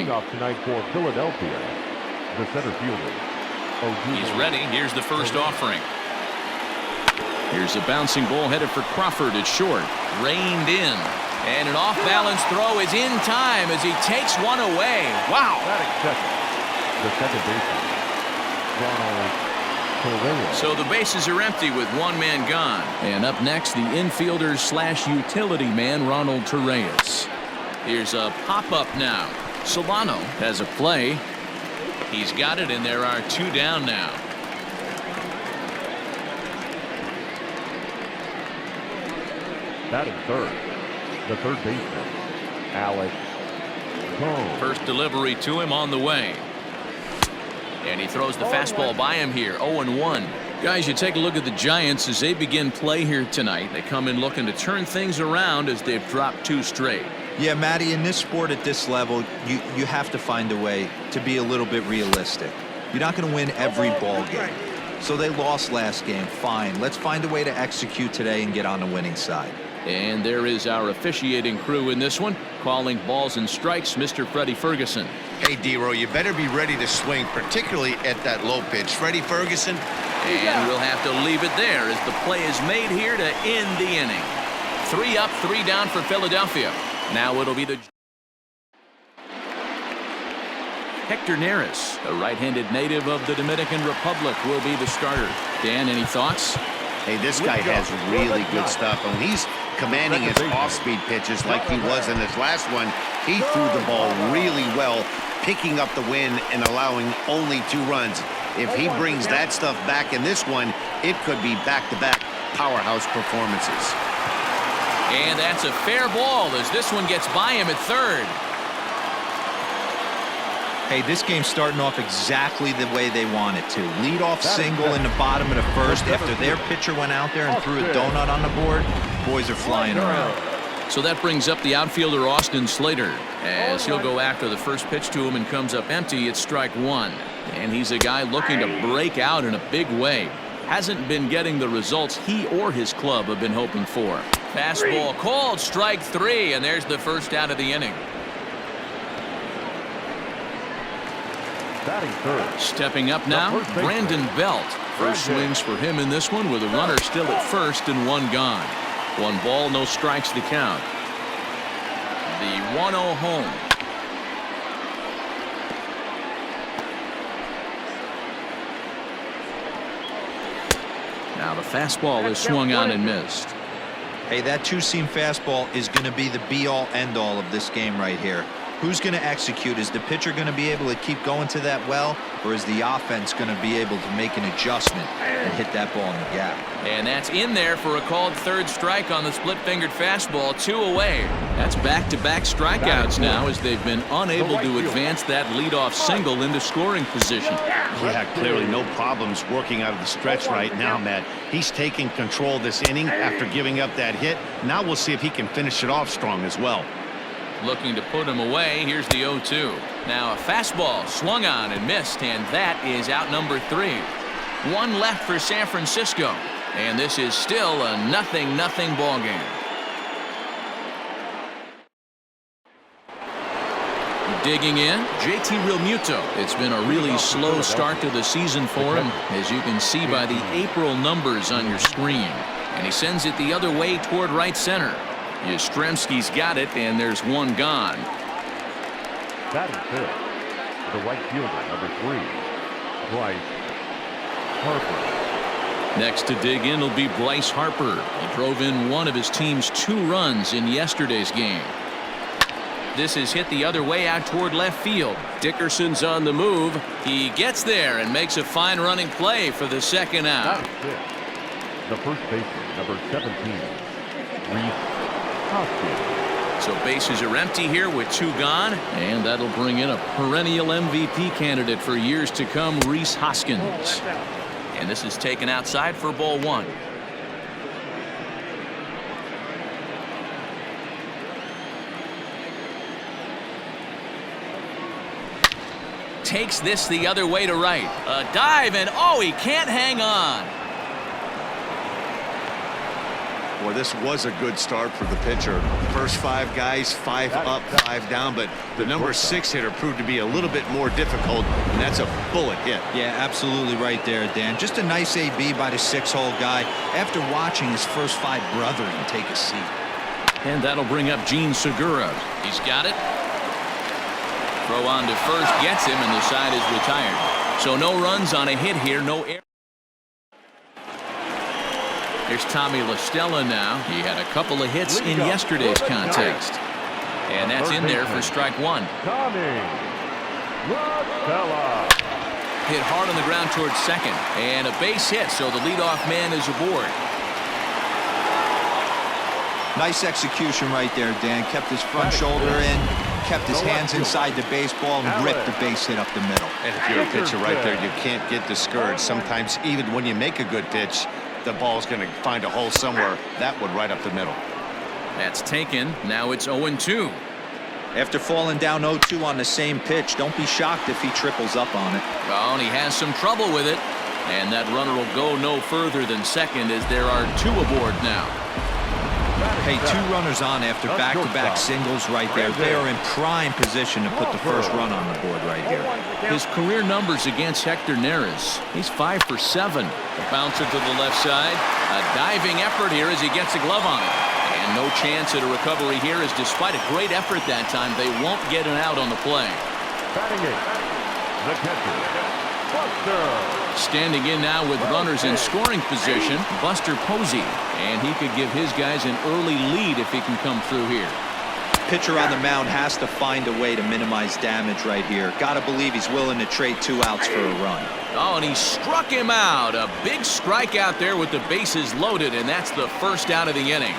inning. Off tonight for Philadelphia, the center fielder. He's ready. Here's the first offering. Here's a bouncing ball headed for Crawford at short. Reined in. And an off-balance throw is in time as he takes one away. Wow. The second baseman, So the bases are empty with one man gone. And up next, the infielder slash utility man, Ronald Torreyes. Here's a pop-up now. Solano has a play. He's got it, and there are two down now. Batting third, the third baseman, Alex Cone. First delivery to him on the way. And he throws the fastball by him here. 0-1. Guys, you take a look at the Giants as they begin play here tonight. They come in looking to turn things around as they've dropped two straight. Yeah, Matty, in this sport at this level, you have to find a way to be a little bit realistic. You're not going to win every ball game. So they lost last game. Fine. Let's find a way to execute today and get on the winning side. And there is our officiating crew in this one, calling balls and strikes, Mr. Freddie Ferguson. Hey, D-Row, you better be ready to swing, particularly at that low pitch. Freddie Ferguson. And we'll have to leave it there as the play is made here to end the inning. 3 up, 3 down for Philadelphia. Now it'll be the Hector Neris, a right-handed native of the Dominican Republic, will be the starter. Dan, any thoughts? Hey, this guy has really good stuff. And he's commanding his off-speed pitches like he was in his last one. He threw the ball really well, picking up the win and allowing only 2 runs. If he brings that stuff back in this one, it could be back-to-back powerhouse performances. And that's a fair ball as this one gets by him at third. Hey, this game's starting off exactly the way they want it to. Lead-off single in the bottom of the first after their pitcher went out there and threw a donut on the board. Boys are flying around. So that brings up the outfielder Austin Slater as he'll go after the first pitch to him and comes up empty. It's strike 1. And he's a guy looking to break out in a big way. Hasn't been getting the results he or his club have been hoping for. Fastball called, strike 3, and there's the first out of the inning. Batting third. Stepping up now, Brandon Belt. First swings for him in this one with a runner still at first and 1 gone. 1 ball, no strikes to count. The 1-0 home. Now the fastball is swung on and missed. Hey, that 2-seam fastball is going to be the be-all, end-all of this game right here. Who's going to execute? Is the pitcher going to be able to keep going to that well, or is the offense going to be able to make an adjustment and hit that ball in the gap? And that's in there for a called third strike on the split-fingered fastball. 2 away. That's back-to-back strikeouts now as they've been unable to advance that leadoff single into scoring position. Yeah, clearly no problems working out of the stretch right now, Matt. He's taking control this inning after giving up that hit. Now we'll see if he can finish it off strong as well. Looking to put him away. Here's the 0-2. Now a fastball swung on and missed, and that is out number 3. 1 left for San Francisco, and this is still a 0-0 ball game. Digging in, JT Realmuto. It's been a really slow start to the season for him, as you can see by the April numbers on your screen. And he sends it the other way toward right center. Yastrzemski's got it, and there's 1 gone. Batting fifth, the right fielder, number 3, Bryce Harper. Next to dig in will be Bryce Harper. He drove in one of his team's 2 runs in yesterday's game. This is hit the other way out toward left field. Dickerson's on the move. He gets there and makes a fine running play for the second out. The first baseman, number 17, Reese Hoskins. So bases are empty here with 2 gone, and that'll bring in a perennial MVP candidate for years to come, Reese Hoskins. And this is taken outside for ball 1. Takes this the other way to right. A dive, and oh, he can't hang on. Well, this was a good start for the pitcher. First 5 guys, 5 up, 5 down, but the number 6 hitter proved to be a little bit more difficult, and that's a bullet hit. Yeah, absolutely right there, Dan. Just a nice AB by the 6-hole guy after watching his first 5 brethren take a seat. And that'll bring up Gene Segura. He's got it. Throw on to first, gets him, and the side is retired. So no runs on a hit here, no error. Here's Tommy La Stella now. He had a couple of hits in yesterday's contest. And that's in there for strike 1. Tommy La Stella. Hit hard on the ground towards second. And a base hit, so the leadoff man is aboard. Nice execution right there, Dan. Kept his front shoulder in, kept his hands inside the baseball, and ripped the base hit up the middle. And if you're a pitcher right there, you can't get discouraged. Sometimes even when you make a good pitch, the ball's going to find a hole somewhere. That one right up the middle. That's taken. Now it's 0-2. After falling down 0-2 on the same pitch, don't be shocked if he triples up on it. Oh, and he has some trouble with it. And that runner will go no further than second as there are 2 aboard now. Hey, 2 runners on after back-to-back singles right there. They are in prime position to put the first run on the board right here. His career numbers against Hector Neris. He's 5 for 7. A bouncer to the left side. A diving effort here as he gets a glove on it. And no chance at a recovery here as despite a great effort that time, they won't get an out on the play. Batting it, the catcher, Buster. Standing in now with runners in scoring position, Buster Posey. And he could give his guys an early lead if he can come through here. Pitcher on the mound has to find a way to minimize damage right here. Gotta believe he's willing to trade 2 outs for a run. Oh, and he struck him out. A big strike out there with the bases loaded, and that's the first out of the inning.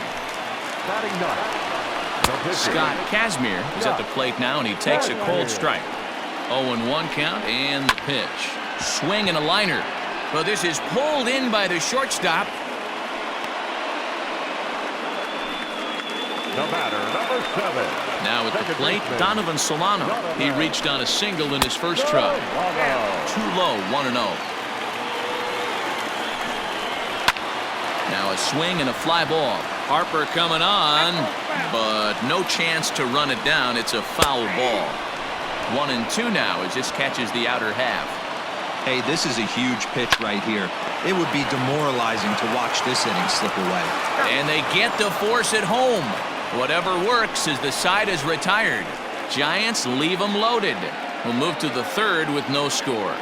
Batting ninth, Scott Kazmir is at the plate now, and he takes a cold strike. 0-1 count, and the pitch. Swing and a liner. But this is pulled in by the shortstop. The batter, number 7. Now at the plate, Donovan Solano. He reached on a single in his first try. Too low, 1-0. Now a swing and a fly ball. Harper coming on, but no chance to run it down. It's a foul ball. 1-2 now as this catches the outer half. Hey, this is a huge pitch right here. It would be demoralizing to watch this inning slip away. And they get the force at home. Whatever works as the side is retired. Giants leave them loaded. We'll move to the 3rd with no score.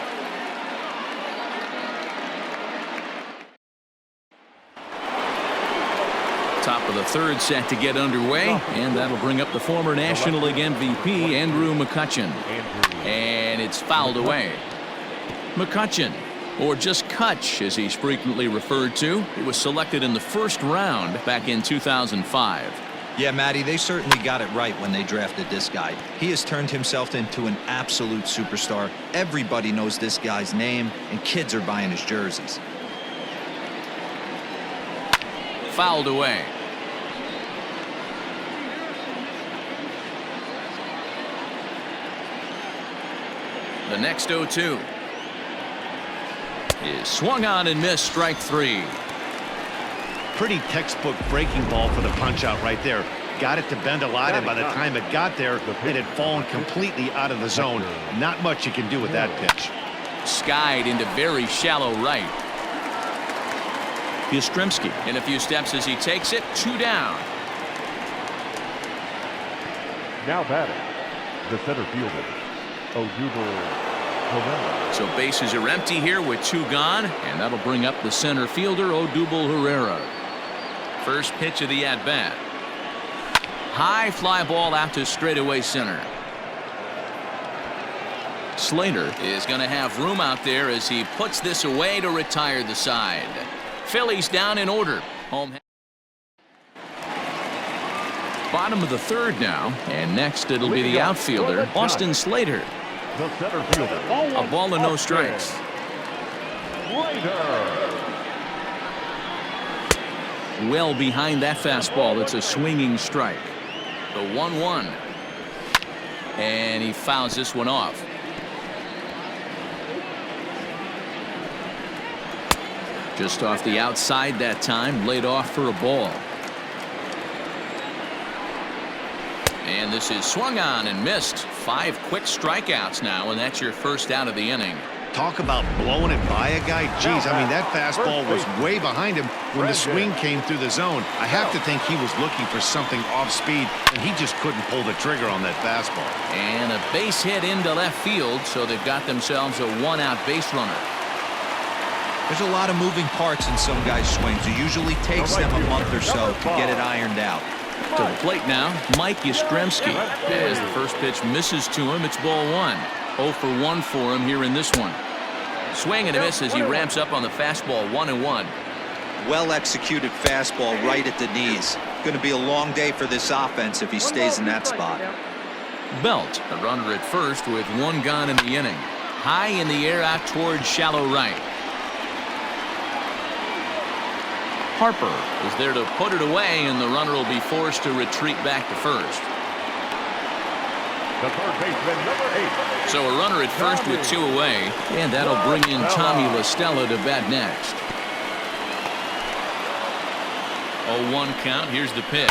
Top of the 3rd set to get underway, and that'll bring up the former National League MVP, Andrew McCutchen. And it's fouled away. McCutchen, or just Kutch as he's frequently referred to. He was selected in the 1st round back in 2005. Yeah, Matty, they certainly got it right when they drafted this guy. He has turned himself into an absolute superstar. Everybody knows this guy's name, and kids are buying his jerseys. Fouled away. The next 0-2 is swung on and missed, strike 3. Pretty textbook breaking ball for the punch out right there. Got it to bend a lot, and by the time it got there, it had fallen completely out of the zone. Not much you can do with that pitch. Skied into very shallow right. Yastrzemski in a few steps as he takes it. 2 down. Now batting, the center fielder, Odubel. So bases are empty here with 2 gone, and that'll bring up the center fielder, Odubel Herrera. First pitch of the at-bat. High fly ball out to straightaway center. Slater is going to have room out there as he puts this away to retire the side. Phillies down in order. Home. Bottom of the 3rd now, and next it'll be the outfielder, Austin Slater. The center fielder. A ball and no strikes. Well behind that fastball. It's a swinging strike. The 1-1. And he fouls this one off. Just off the outside that time. Laid off for a ball. And this is swung on and missed. 5 quick strikeouts now, and that's your first out of the inning. Talk about blowing it by a guy. Jeez, I mean, that fastball was way behind him when the swing came through the zone. I have to think he was looking for something off speed, and he just couldn't pull the trigger on that fastball. And a base hit into left field, so they've got themselves a 1-out base runner. There's a lot of moving parts in some guys' swings. It usually takes them a month or so to get it ironed out. To the plate now, Mike Yastrzemski. As the first pitch misses to him, it's ball 1. 0 for 1 for him here in this one. Swing and a miss as he ramps up on the fastball. 1-1. Well executed fastball right at the knees. Going to be a long day for this offense if he stays in that spot. Belt, a runner at first with 1 gone in the inning. High in the air out towards shallow right. Harper is there to put it away, and the runner will be forced to retreat back to first. The third baseman, number 8. So a runner at first with 2 away, and that'll bring in Tommy La Stella to bat next. 0-1 count. Here's the pitch.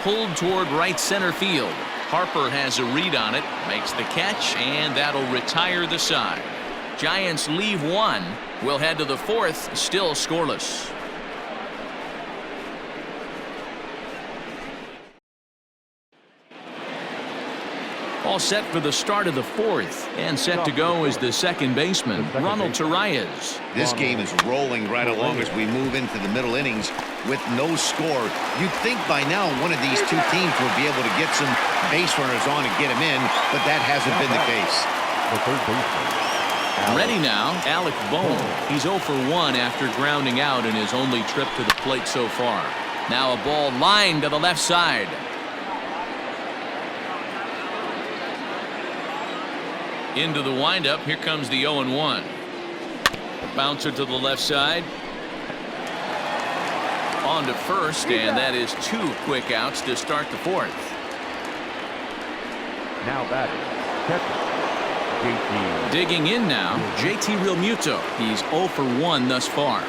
Pulled toward right center field. Harper has a read on it, makes the catch, and that'll retire the side. Giants leave 1. We'll head to the 4th, still scoreless. All set for the start of the 4th, and set to go is the second baseman, Ronald Torreyes. This game is rolling right along as we move into the middle innings with no score. You'd think by now one of these two teams would be able to get some base runners on and get them in, but that hasn't been the case. The third baseman. Ready now, Alec Bohm. He's 0 for 1 after grounding out in his only trip to the plate so far. Now a ball lined to the left side. Into the windup. Here comes the 0-1. Bouncer to the left side. On to first, and that is 2 quick outs to start the 4th. Now batting, catcher, JT. Digging in now, JT Realmuto. He's 0 for 1 thus far.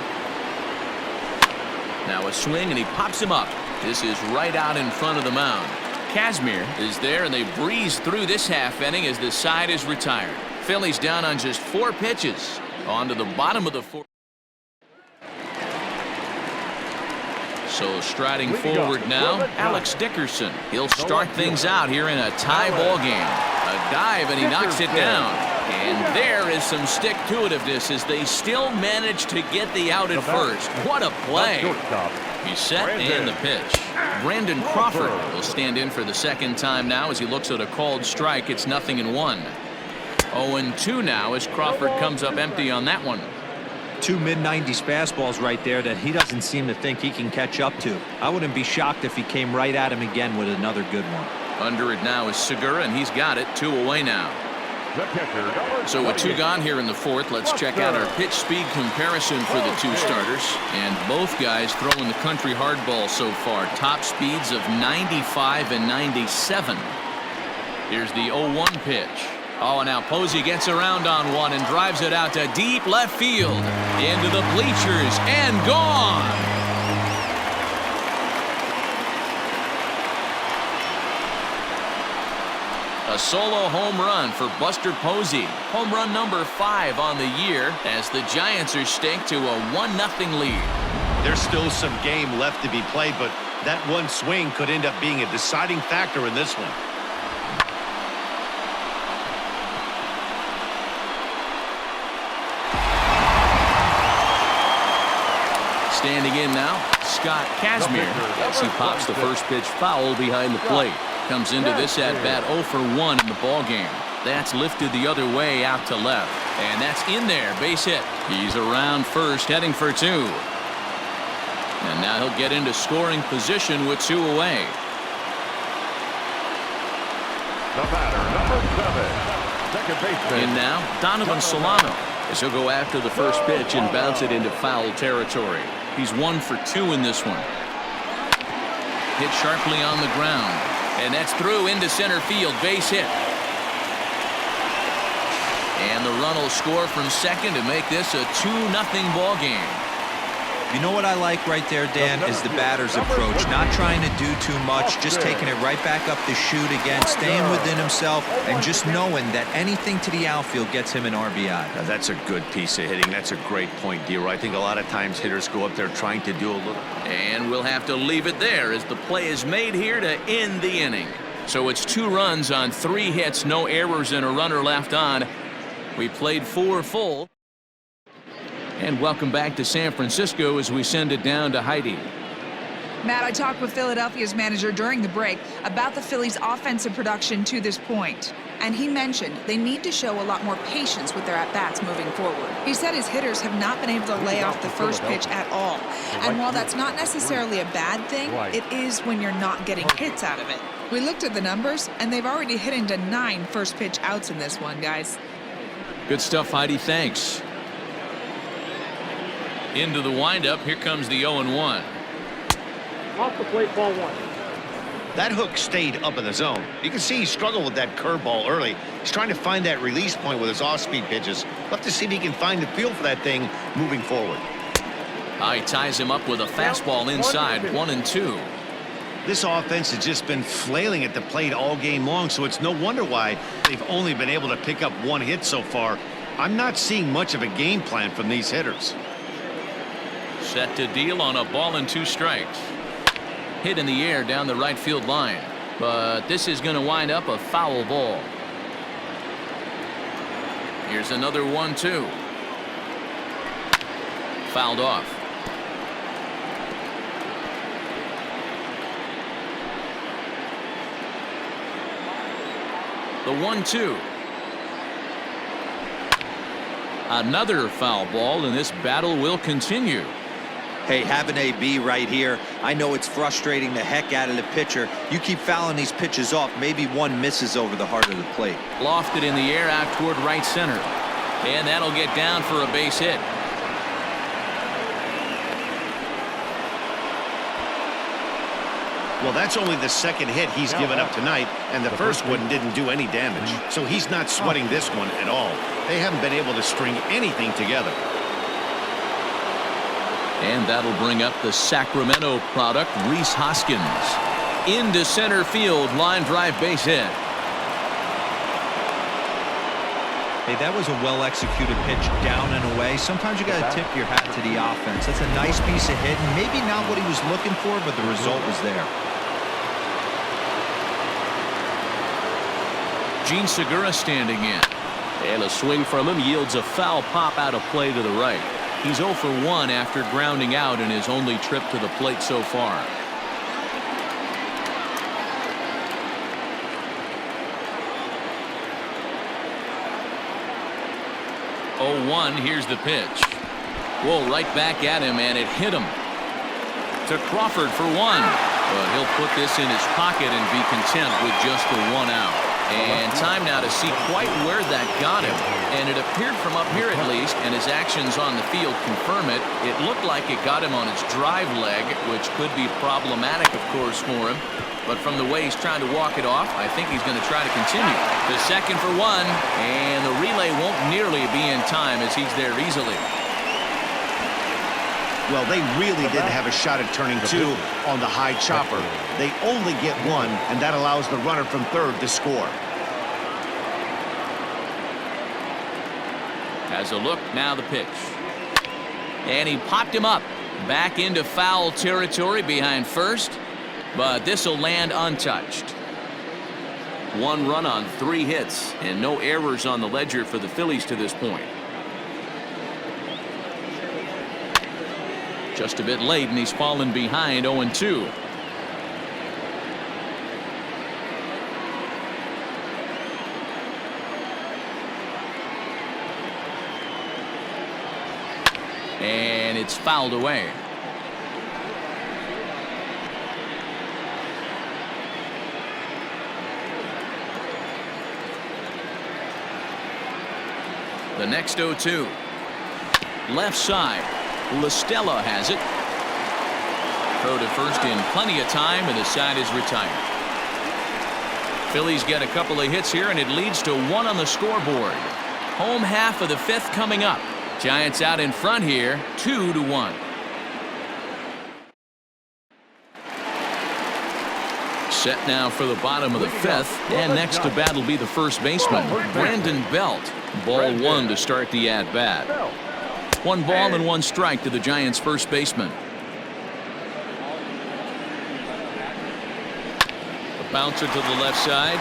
Now a swing, and he pops him up. This is right out in front of the mound. Kazmir is there, and they breeze through this half inning as the side is retired. Phillies down on just 4 pitches. On to the bottom of the 4th. So striding forward now, Alex Dickerson. He'll start things out here in a tie ball game. A dive, and he knocks it down. And there is some stick-to-itiveness as they still manage to get the out at first. What a play. He's set, and the pitch. Brandon Crawford will stand in for the second time now as he looks at a called strike. It's 0-1. 0-2 now as Crawford comes up empty on that one. 2 mid-90s fastballs right there that he doesn't seem to think he can catch up to. I wouldn't be shocked if he came right at him again with another good one. Under it now is Segura, and he's got it. 2 away now. So with 2 gone here in the 4th, let's check out our pitch speed comparison for the 2 starters. And both guys throwing the country hardball so far. Top speeds of 95 and 97. Here's the 0-1 pitch. Oh, and now Posey gets around on one and drives it out to deep left field. Into the bleachers and gone. A solo home run for Buster Posey. Home run number 5 on the year as the Giants are staked to a 1-0 lead. There's still some game left to be played, but that one swing could end up being a deciding factor in this one. Standing in now, Scott Kazmir as he pops the first pitch foul behind the plate. Comes into this at-bat 0 for 1 in the ballgame. That's lifted the other way out to left. And that's in there, base hit. He's around first, heading for 2. And now he'll get into scoring position with 2 away. The batter, number 7, second baseman. In now, Donovan Solano as he'll go after the first pitch and bounce it into foul territory. He's 1 for 2 in this one. Hit sharply on the ground. And that's through into center field, base hit. And the run will score from second to make this a 2-0 ball game. You know what I like right there, Dan, is the batter's approach. Not trying to do too much, just taking it right back up the chute again, staying within himself, and just knowing that anything to the outfield gets him an RBI. Now, that's a good piece of hitting. That's a great point, Dero. I think a lot of times hitters go up there trying to do a little. And we'll have to leave it there as the play is made here to end the inning. So it's 2 runs on 3 hits, no errors, and a runner left on. We played 4 full. And welcome back to San Francisco as we send it down to Heidi. Matt, I talked with Philadelphia's manager during the break about the Phillies' offensive production to this point. And he mentioned they need to show a lot more patience with their at-bats moving forward. He said his hitters have not been able to lay off the first pitch at all. And while that's not necessarily a bad thing, it is when you're not getting hits out of it. We looked at the numbers, and they've already hit into 9 first pitch outs in this one, guys. Good stuff, Heidi. Thanks. Into the windup. Here comes the 0-1. Off the plate, ball 1. That hook stayed up in the zone. You can see he struggled with that curveball early. He's trying to find that release point with his off-speed pitches. We'll have to see if he can find the feel for that thing moving forward. He ties him up with a fastball inside. 1-2. This offense has just been flailing at the plate all game long, so it's no wonder why they've only been able to pick up 1 hit so far. I'm not seeing much of a game plan from these hitters. Set to deal on a ball and 2 strikes. Hit in the air down the right field line, but this is going to wind up a foul ball. Here's another 1-2. Fouled off. The 1-2. Another foul ball, and this battle will continue. Hey, have an AB right here. I know it's frustrating the heck out of the pitcher. You keep fouling these pitches off, maybe one misses over the heart of the plate. Lofted in the air out toward right center. And that'll get down for a base hit. Well, that's only the 2nd hit he's given up tonight, and the first one didn't do any damage. So he's not sweating this one at all. They haven't been able to string anything together. And that'll bring up the Sacramento product, Rhys Hoskins. Into center field, line drive base hit. Hey, that was a well-executed pitch down and away. Sometimes you got to tip your hat to the offense. That's a nice piece of hitting. Maybe not what he was looking for, but the result was there. Gene Segura standing in. And a swing from him yields a foul pop out of play to the right. He's 0 for 1 after grounding out in his only trip to the plate so far. Oh, 1. Here's the pitch. Whoa, right back at him, and it hit him. To Crawford for 1. But he'll put this in his pocket and be content with just the 1 out. And time now to see quite where that got him. And it appeared from up here at least, and his actions on the field confirm it. It looked like it got him on his drive leg, which could be problematic, of course, for him. But from the way he's trying to walk it off, I think he's going to try to continue. The 2nd for 1, and the relay won't nearly be in time as he's there easily. Well, they really didn't have a shot at turning 2 on the high chopper. They only get 1, and that allows the runner from 3rd to score. Has a look, now the pitch. And he popped him up. Back into foul territory behind first, but this will land untouched. 1 run on 3 hits, and no errors on the ledger for the Phillies to this point. Just a bit late, and he's fallen behind 0-2. And it's fouled away. The next 0-2. Left side. LaStella has it. Throw to first in plenty of time, and the side is retired. Phillies get a couple of hits here, and it leads to 1 on the scoreboard. Home half of the 5th coming up. Giants out in front here, 2-1. Set now for the bottom of the fifth, and next to bat will be the first baseman, Brandon Belt. Ball one to start the at-bat. 1 ball and 1 strike to the Giants' first baseman. A bouncer to the left side.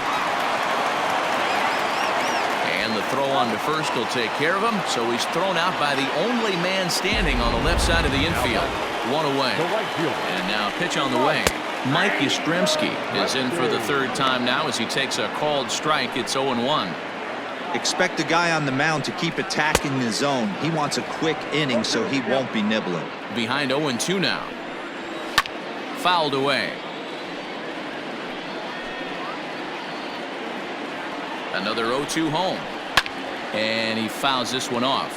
And the throw on to first will take care of him, so he's thrown out by the only man standing on the left side of the infield. 1 away. And now pitch on the way. Mike Yastrzemski is in for the 3rd time now as he takes a called strike. It's 0-1. Expect the guy on the mound to keep attacking the zone. He wants a quick inning so he won't be nibbling. Behind 0-2 now. Fouled away. Another 0-2 home. And he fouls this one off.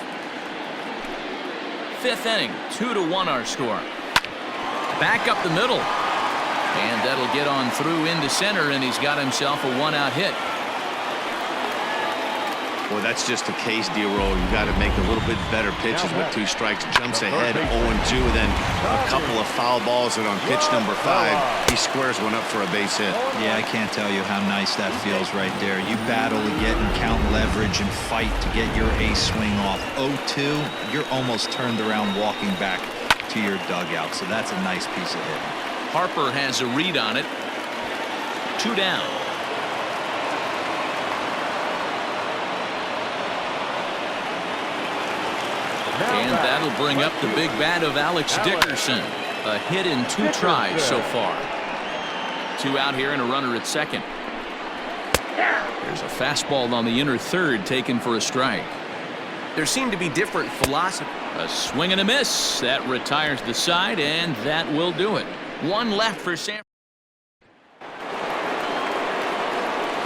5th inning, 2-1 our score. Back up the middle. And that'll get on through into center, and he's got himself a 1-out hit. Well, that's just a case, D-Roll. You got to make a little bit better pitches with 2 strikes. Jumps ahead 0-2, and then a couple of foul balls, and on pitch number 5, he squares one up for a base hit. Yeah, I can't tell you how nice that feels right there. You battle to get and count leverage and fight to get your ace swing off. 0-2, you're almost turned around walking back to your dugout, so that's a nice piece of hitting. Harper has a read on it. 2 down. And that'll bring up the big bat of Alex Dickerson. A hit in 2 tries so far. 2 out here and a runner at second. There's a fastball on the inner third taken for a strike. There seem to be different philosophies. A swing and a miss. That retires the side, and that will do it. 1 left for San.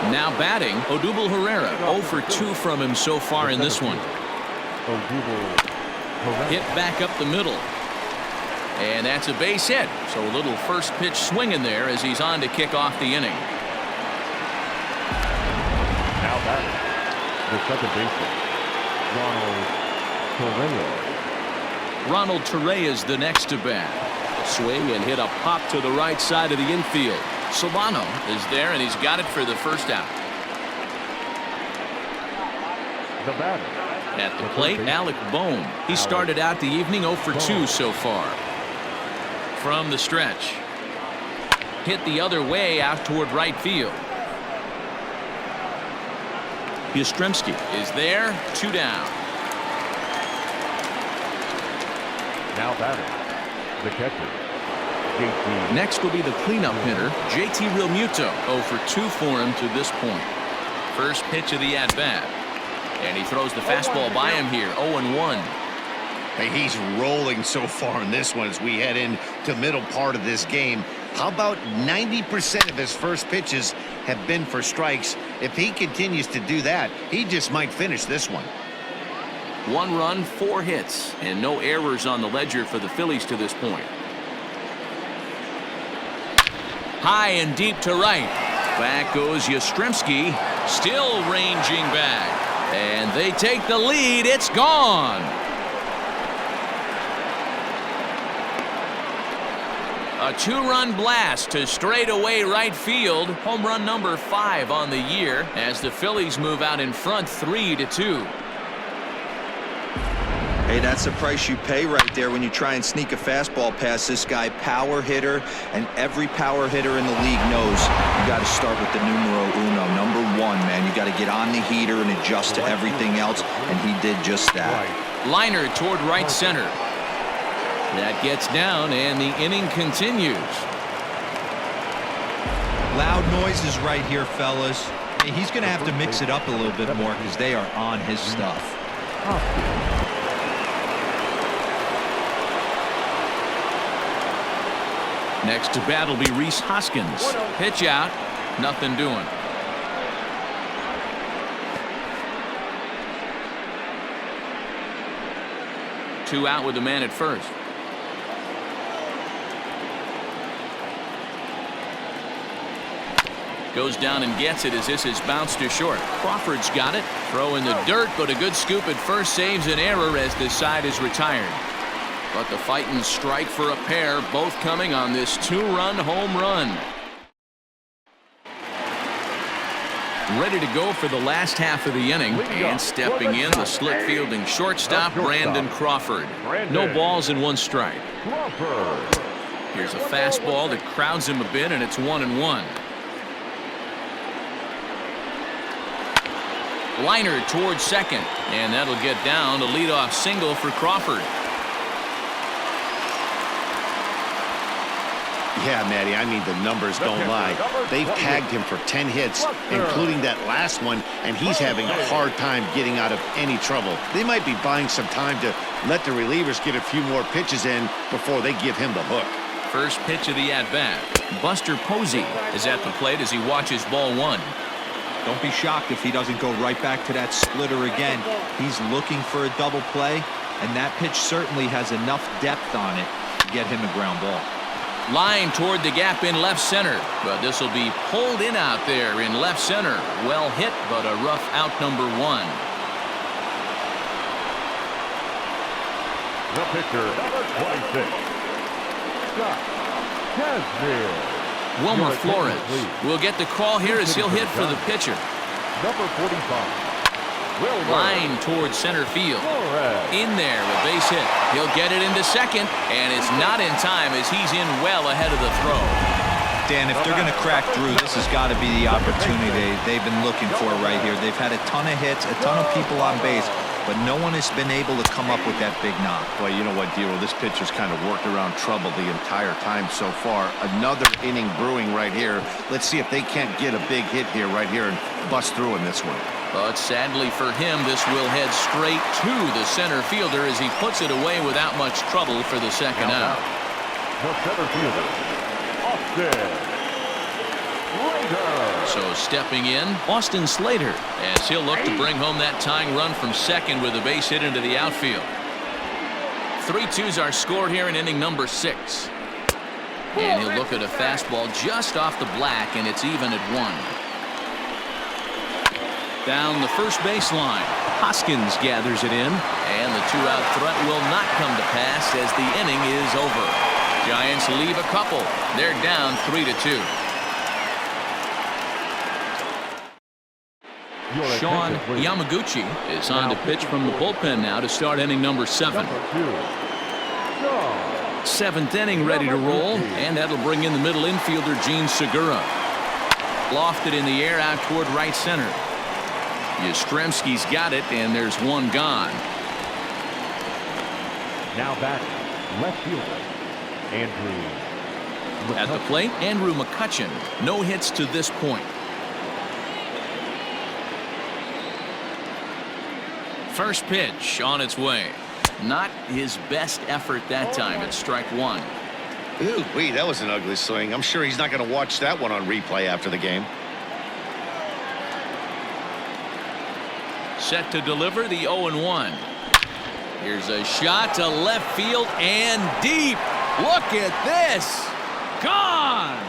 Now batting, Odubel Herrera. 0 for 2 from him so far in this one. Hit back up the middle. And that's a base hit. So a little first pitch swing in there as he's on to kick off the inning. Now batting, the second baseman, Ronald Torreyes is the next to bat. Swing and hit a pop to the right side of the infield. Solano is there, and he's got it for the first out. the batter. At the plate, Alec Bohm. He started out the evening 0 for 2 so far. From the stretch. Hit the other way out toward right field. Yastrzemski is there. 2 down. Now batting, the catcher, JT. Next will be the cleanup hitter, JT Realmuto. 0 for 2 for him to this point. First pitch of the at-bat. And he throws the fastball by him here. 0-1. Hey, he's rolling so far in this one as we head into middle part of this game. How about 90% of his first pitches have been for strikes? If he continues to do that, he just might finish this one. 1 run, 4 hits, and no errors on the ledger for the Phillies to this point. High and deep to right. Back goes Yastrzemski, still ranging back. And they take the lead. It's gone. A 2-run blast to straightaway right field. Home run number 5 on the year as the Phillies move out in front 3-2. Hey, that's the price you pay right there when you try and sneak a fastball past this guy. Power hitter, and every power hitter in the league knows you got to start with the numero uno, number 1, man. You got to get on the heater and adjust to everything else, and he did just that. Liner toward right center. That gets down, and the inning continues. Loud noises right here, fellas. Hey, he's going to have to mix it up a little bit more because they are on his stuff. Next to bat will be Rhys Hoskins. Pitch out. Nothing doing. Two out with the man at first. Goes down and gets it as this is bounced to short. Crawford's got it. Throw in the dirt, but a good scoop at first saves an error as this side is retired. But the fighting strike for a pair, both coming on this 2-run home run. ready to go for the last half of the inning. And stepping in, the slick fielding shortstop, Brandon Crawford. No balls and 1 strike. Here's a fastball that crowds him a bit, and it's 1-1. Liner towards second, and that'll get down. A leadoff single for Crawford. Yeah, Matty, I mean, the numbers don't lie. They've tagged him for 10 hits, including that last one, and he's having a hard time getting out of any trouble. They might be buying some time to let the relievers get a few more pitches in before they give him the hook. First pitch of the at-bat. Buster Posey is at the plate as he watches ball 1. Don't be shocked if he doesn't go right back to that splitter again. He's looking for a double play, and that pitch certainly has enough depth on it to get him a ground ball. Line toward the gap in left center, but this will be pulled in out there in left center. Well hit, but a rough out, number 1. The pitcher, number 26. Scott Casville. Wilmer Flores will get the call here as he'll hit for the pitcher. Number 45. Line towards center field. In there, a base hit. He'll get it into second, and it's not in time as he's in well ahead of the throw. Dan, if they're going to crack through, this has got to be the opportunity they've been looking for right here. They've had a ton of hits, a ton of people on base, but no one has been able to come up with that big knock. Boy, you know what, Dero? This pitcher's kind of worked around trouble the entire time so far. Another inning brewing right here. Let's see if they can't get a big hit here right here and bust through in this one. But sadly for him, this will head straight to the center fielder as he puts it away without much trouble for the second out. The center fielder, Austin Slater. So stepping in, Austin Slater, as he'll look to bring home that tying run from second with a base hit into the outfield. 3-2's our score here in inning number 6. And he'll look at a fastball just off the black, and it's even at 1. Down the first baseline. Hoskins gathers it in, and the 2-out threat will not come to pass as the inning is over. Giants leave a couple. They're down 3-2. Sean Yamaguchi is on to pitch from the bullpen now to start inning number 7. 7th inning ready to roll, and that'll bring in the middle infielder Gene Segura. Lofted in the air out toward right center. Yastrzemski's got it, and there's 1 gone. Now batting, left fielder, Andrew McCutchen. At the plate, Andrew McCutchen. No hits to this point. First pitch on its way. Not his best effort that time. It's strike 1. Ooh, wee, that was an ugly swing. I'm sure he's not going to watch that one on replay after the game. Set to deliver the 0-1. Here's a shot to left field and deep. Look at this. Gone.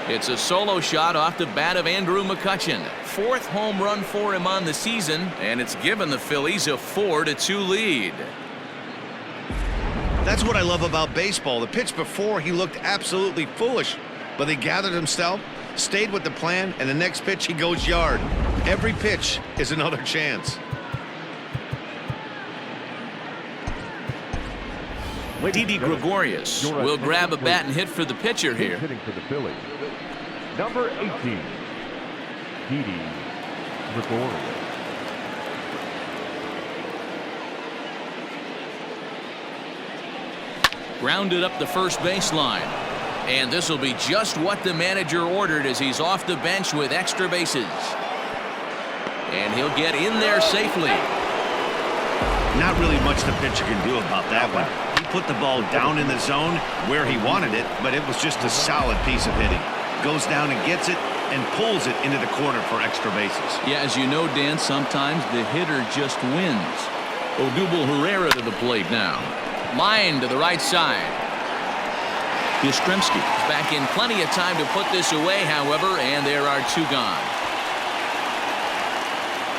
It's a solo shot off the bat of Andrew McCutchen. 4th home run for him on the season, and it's given the Phillies a 4-2 lead. That's what I love about baseball. The pitch before, he looked absolutely foolish, but he gathered himself, stayed with the plan, and the next pitch he goes yard. Every pitch is another chance. Didi Gregorius will grab a bat and hit for the pitcher here. Hitting for the Phillies, number 18, Didi Gregorius. Grounded up the first baseline. And this will be just what the manager ordered as he's off the bench with extra bases. And he'll get in there safely. Not really much the pitcher can do about that one. He put the ball down in the zone where he wanted it, but it was just a solid piece of hitting. Goes down and gets it and pulls it into the corner for extra bases. Yeah, as you know, Dan, sometimes the hitter just wins. Odubel Herrera to the plate now. Line to the right side. Yastrzemski is back in plenty of time to put this away, however, and there are 2 gone.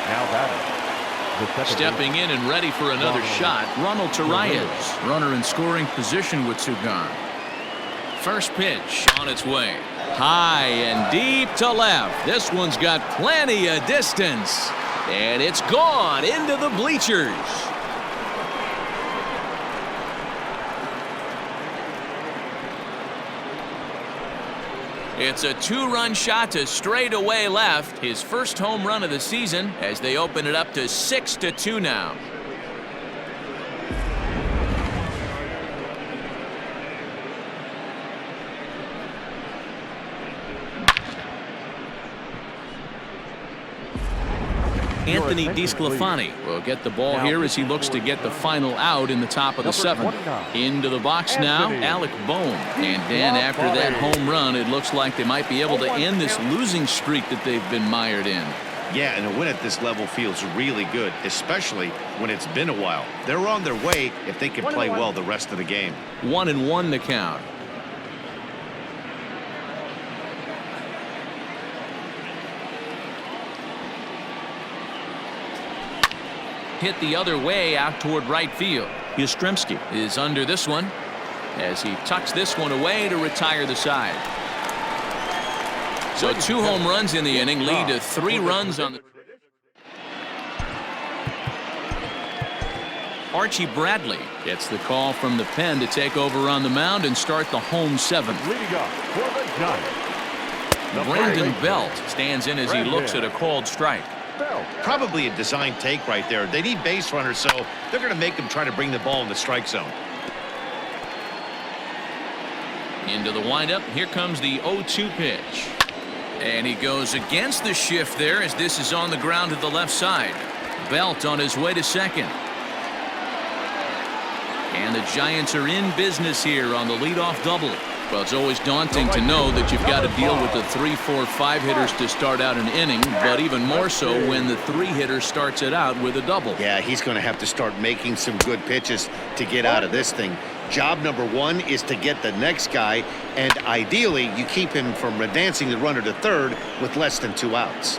Now batting, Stepping in and ready for another shot, Ronald Torreyes. Runner in scoring position with two gone. First pitch on its way. High and deep to left. This one's got plenty of distance. And it's gone into the bleachers. It's a two-run shot to straightaway left. His first home run of the season as they open it up to 6-2 now. Anthony DeSclafani will get the ball here as he looks to get the final out in the top of the seventh. Into the box now, Alec Bohm. And Dan, after that home run, it looks like they might be able to end this losing streak that they've been mired in. Yeah, and a win at this level feels really good, especially when it's been a while. They're on their way if they can play well the rest of the game. 1-1 the count. Hit the other way out toward right field. Yastrzemski is under this one as he tucks this one away to retire the side. So 2 home runs in the inning lead to 3 runs on the. Archie Bradley gets the call from the pen to take over on the mound and start the home 7th. Brandon Belt stands in as he looks at a called strike. Probably a design take right there. They need base runners, so they're going to make them try to bring the ball in the strike zone. Into the windup. Here comes the 0-2 pitch. And he goes against the shift there as this is on the ground to the left side. Belt on his way to second. And the Giants are in business here on the leadoff double. Well, it's always daunting to know that you've got to deal with the 3, 4, 5 hitters to start out an inning, but even more so when the 3 hitter starts it out with a double. Yeah, he's going to have to start making some good pitches to get out of this thing. Job number 1 is to get the next guy, and ideally you keep him from advancing the runner to third with less than 2 outs.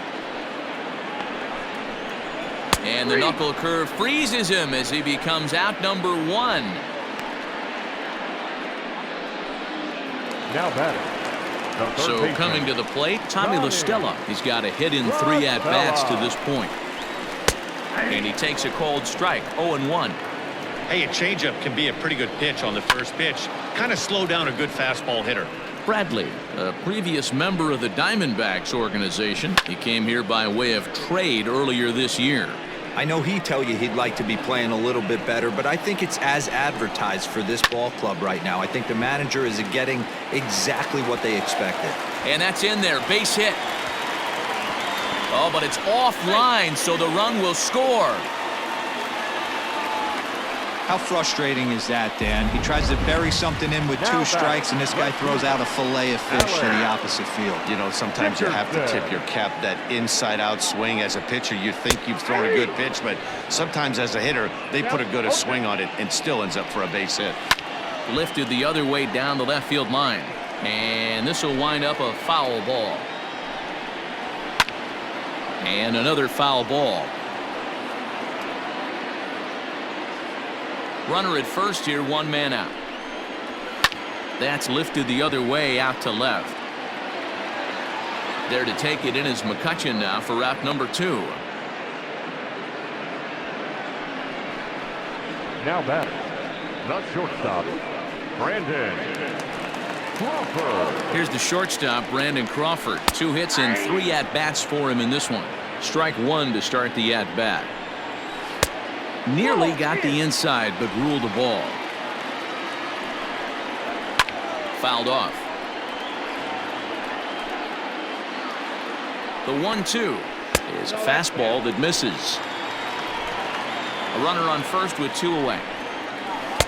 And the knuckle curve freezes him as he becomes out number 1. Now batting. So coming to the plate, Tommy La Stella. He's got a hit in 3 at-bats to this point. And he takes a called strike, 0-1. Hey, a changeup can be a pretty good pitch on the first pitch. Kind of slow down a good fastball hitter. Bradley, a previous member of the Diamondbacks organization. He came here by way of trade earlier this year. I know he'd tell you he'd like to be playing a little bit better, but I think it's as advertised for this ball club right now. I think the manager is getting exactly what they expected. And that's in there, base hit. Oh, but it's offline, so the run will score. How frustrating is that, Dan? He tries to bury something in with 2 strikes, and this guy throws out a fillet of fish to the opposite field. You know, sometimes you have to tip your cap. That inside-out swing as a pitcher, you think you've thrown a good pitch, but sometimes as a hitter, they put a good swing on it and still ends up for a base hit. Lifted the other way down the left field line. And this will wind up a foul ball. And another foul ball. Runner at first here, 1 man out. That's lifted the other way out to left. There to take it in is McCutchen now for route number 2. Now batting. The shortstop, Brandon Crawford. Here's the shortstop, Brandon Crawford. 2 hits and 3 at-bats for him in this one. Strike 1 to start the at-bat. Nearly got the inside, but ruled the ball. Fouled off. The 1-2 is a fastball that misses. A runner on first with 2 away.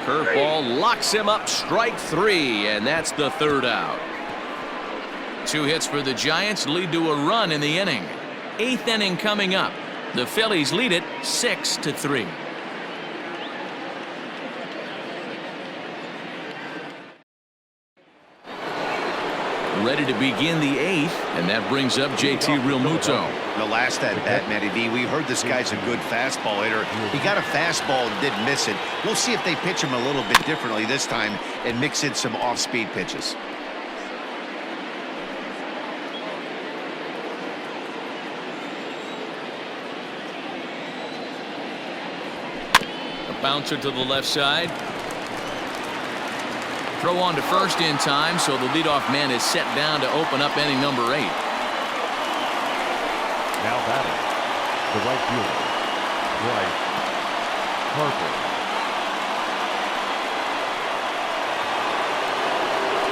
Curveball locks him up, strike 3, and that's the 3rd out. 2 hits for the Giants lead to a run in the inning. 8th inning coming up. The Phillies lead it 6-3. Ready to begin the 8th, and that brings up JT Realmuto. The last at bat, Matty V, we heard this guy's a good fastball hitter. He got a fastball and didn't miss it. We'll see if they pitch him a little bit differently this time and mix in some off-speed pitches. A bouncer to the left side. Throw on to first in time, so the leadoff man is set down to open up inning number 8. Now batting, the right fielder, Bryce Harper.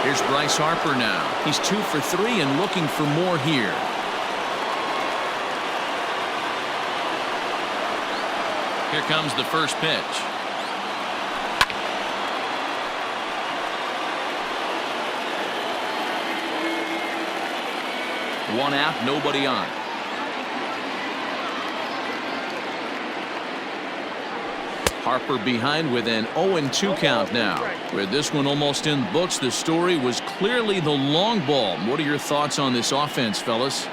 Here's Bryce Harper now. He's 2 for 3 and looking for more here. Here comes the first pitch. One out, nobody on. Harper behind with an 0-2 count now. With this one almost in the books, the story was clearly the long ball. What are your thoughts on this offense, fellas?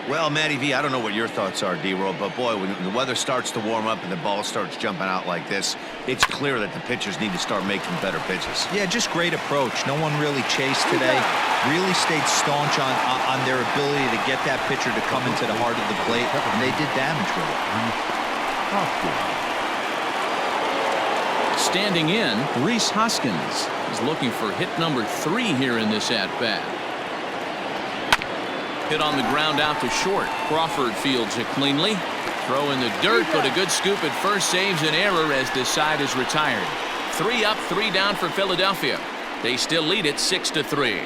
Well, Matty V, I don't know what your thoughts are, D-Roll, but boy, when the weather starts to warm up and the ball starts jumping out like this, it's clear that the pitchers need to start making better pitches. Yeah, just great approach. No one really chased today. Really stayed staunch on their ability to get that pitcher to come into the heart of the plate, and they did damage with it. Standing in, Rhys Hoskins is looking for hit number 3 here in this at-bat. Hit on the ground out to short. Crawford fields it cleanly. Throw in the dirt, but a good scoop at first saves an error as the side is retired. 3 up, 3 down for Philadelphia. They still lead it 6-3.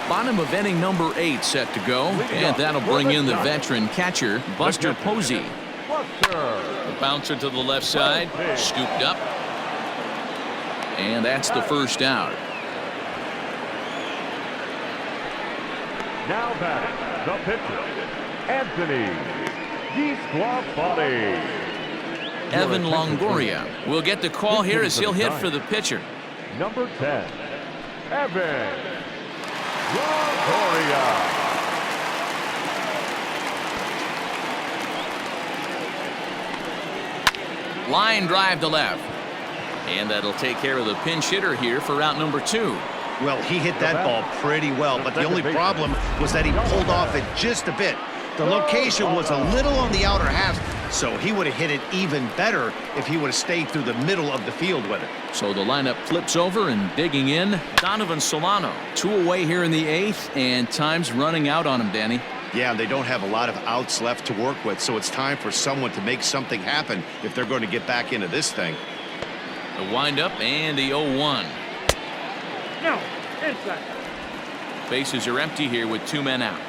Bottom of inning number 8 set to go, and that'll bring in the veteran catcher, Buster Posey. The bouncer to the left side, scooped up, and that's the first out. Now batting, the pitcher, Anthony DeSclafani. Evan Longoria will get the call here as he'll hit for the pitcher. Number 10, Evan Longoria. Line drive to left. And that'll take care of the pinch hitter here for out number 2. Well, he hit that ball pretty well, but the only problem was that he pulled off it just a bit. The location was a little on the outer half, so he would have hit it even better if he would have stayed through the middle of the field with it. So the lineup flips over, and digging in, Donovan Solano. 2 away here in the 8th, and time's running out on him, Danny. Yeah, they don't have a lot of outs left to work with, so it's time for someone to make something happen if they're going to get back into this thing. The windup and the 0-1. No, inside. Bases are empty here with 2 men out.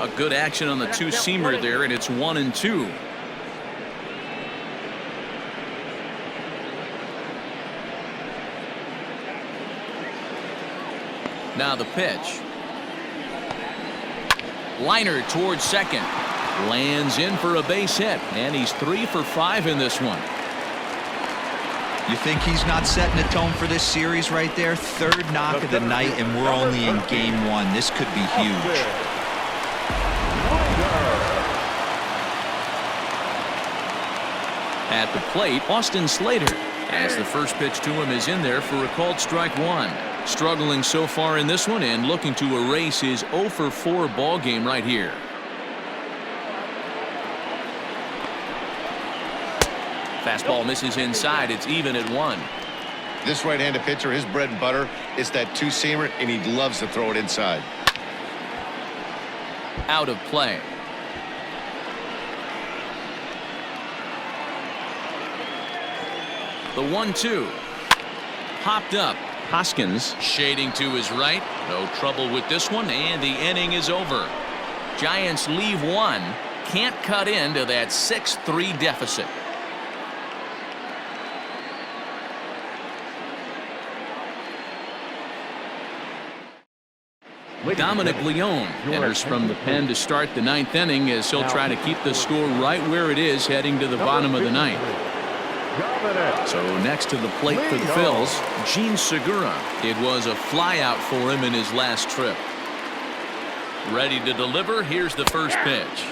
A good action on the 2-seamer there, and it's 1-2. Now the pitch. Liner towards second. Lands in for a base hit, and he's 3 for 5 in this one. You think he's not setting the tone for this series right there? 3rd knock of the night, and we're only in game 1. This could be huge. At the plate, Austin Slater, as the first pitch to him is in there for a called strike 1. Struggling so far in this one and looking to erase his 0 for 4 ball game right here. Fastball misses inside. It's even at 1. This right-handed pitcher, his bread and butter is that 2-seamer, and he loves to throw it inside. Out of play. The 1-2. Popped up. Hoskins shading to his right. No trouble with this one, and the inning is over. Giants leave 1. Can't cut into that 6-3 deficit. Dominic Leone enters from the pen to start the 9th inning as he'll try to keep the score right where it is heading to the bottom of the 9th. So next to the plate for the Phils, Gene Segura. It was a flyout for him in his last trip. Ready to deliver. Here's the first pitch.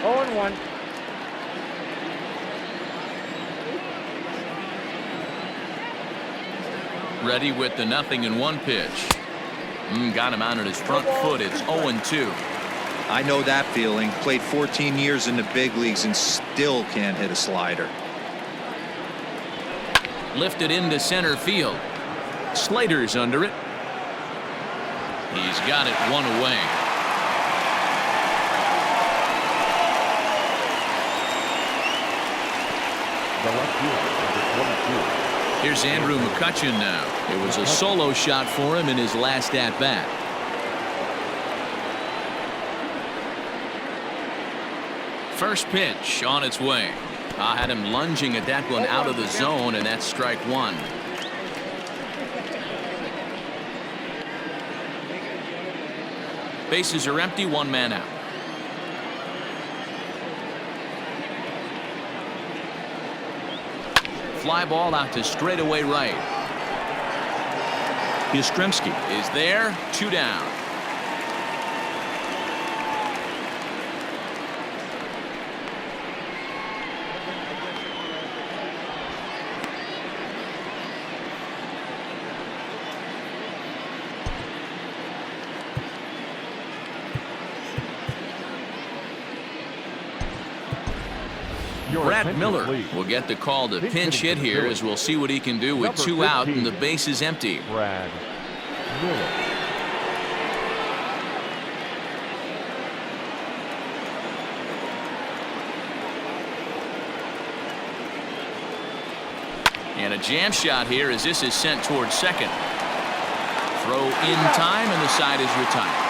0-1. Ready with the 0-1 pitch. Got him out on his front foot. It's 0-2. I know that feeling. Played 14 years in the big leagues and still can't hit a slider. Lifted into center field. Slater's under it. He's got it one away. The left fielder, number 22. Here's Andrew McCutchen now. It was a solo shot for him in his last at-bat. First pitch on its way. I had him lunging at that one out of the zone, and that's strike one. Bases are empty, one man out. Fly ball out to straightaway right. Yastrzemski is there, 2 down. Brad Miller will get the call to pinch hit here, as we'll see what he can do with 2 out and the base is empty. Brad Miller. And a jam shot here as this is sent towards second. Throw in time and the side is retired.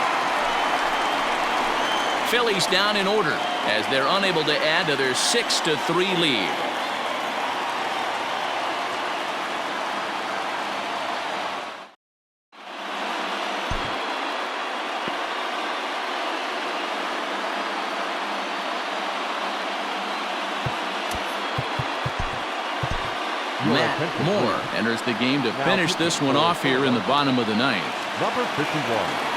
Phillies down in order as they're unable to add to their 6-3 lead. Matt Moore enters the game to finish this one off here in the bottom of the ninth. Number 51.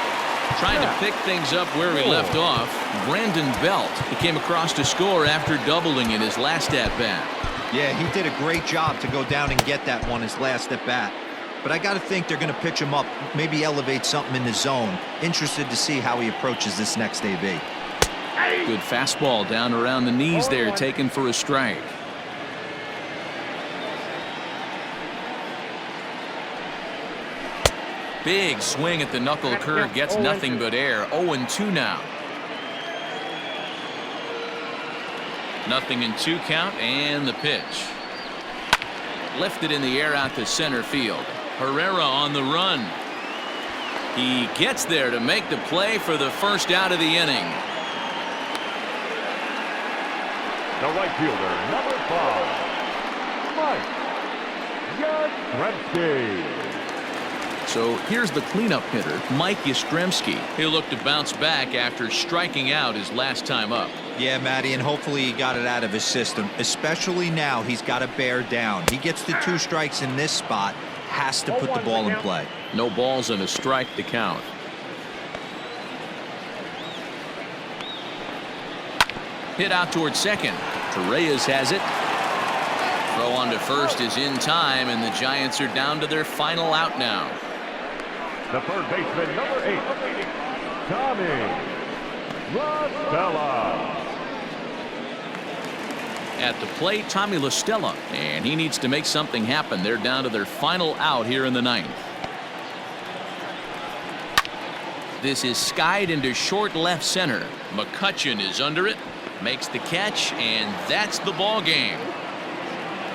Trying to pick things up where we left off, Brandon Belt. He came across to score after doubling in his last at-bat. Yeah, he did a great job to go down and get that one his last at-bat. But I got to think they're going to pitch him up, maybe elevate something in the zone. Interested to see how he approaches this next AB. Good fastball down around the knees there, taken for a strike. Big swing at the knuckle curve, gets nothing but air. 0-2 now. 0-2 count, and the pitch. Lifted in the air out to center field. Herrera on the run. He gets there to make the play for the first out of the inning. The right fielder, number 5, Mike Yastrzemski. So here's the cleanup hitter, Mike Yastrzemski. He'll look to bounce back after striking out his last time up. Yeah, Matty, and hopefully he got it out of his system. Especially now, he's got to bear down. He gets the 2 strikes in this spot, has to put the ball in play. No balls and a strike to count. Hit out towards second. Torreyes has it. Throw on to first is in time, and the Giants are down to their final out now. The third baseman, number 8, Tommy LaStella. At the plate, Tommy LaStella, and he needs to make something happen. They're down to their final out here in the ninth. This is skied into short left center. McCutchen is under it, makes the catch, and that's the ball game.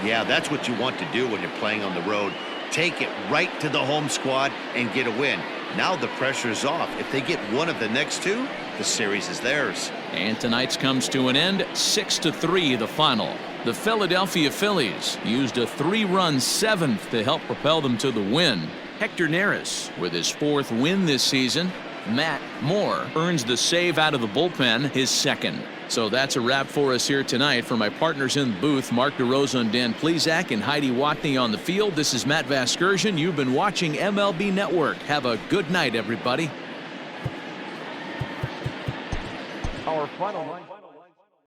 Yeah, that's what you want to do when you're playing on the road. Take it right to the home squad and get a win. Now the pressure is off. If they get one of the next 2, the series is theirs. And tonight's comes to an end, 6-3 the final. The Philadelphia Phillies used a 3-run 7th to help propel them to the win. Hector Neris with his 4th win this season. Matt Moore earns the save out of the bullpen, his second. So that's a wrap for us here tonight. For my partners in the booth, Mark DeRosa and Dan Plesac and Heidi Watney on the field, this is Matt Vasgersian. You've been watching MLB Network. Have a good night, everybody. Our final line.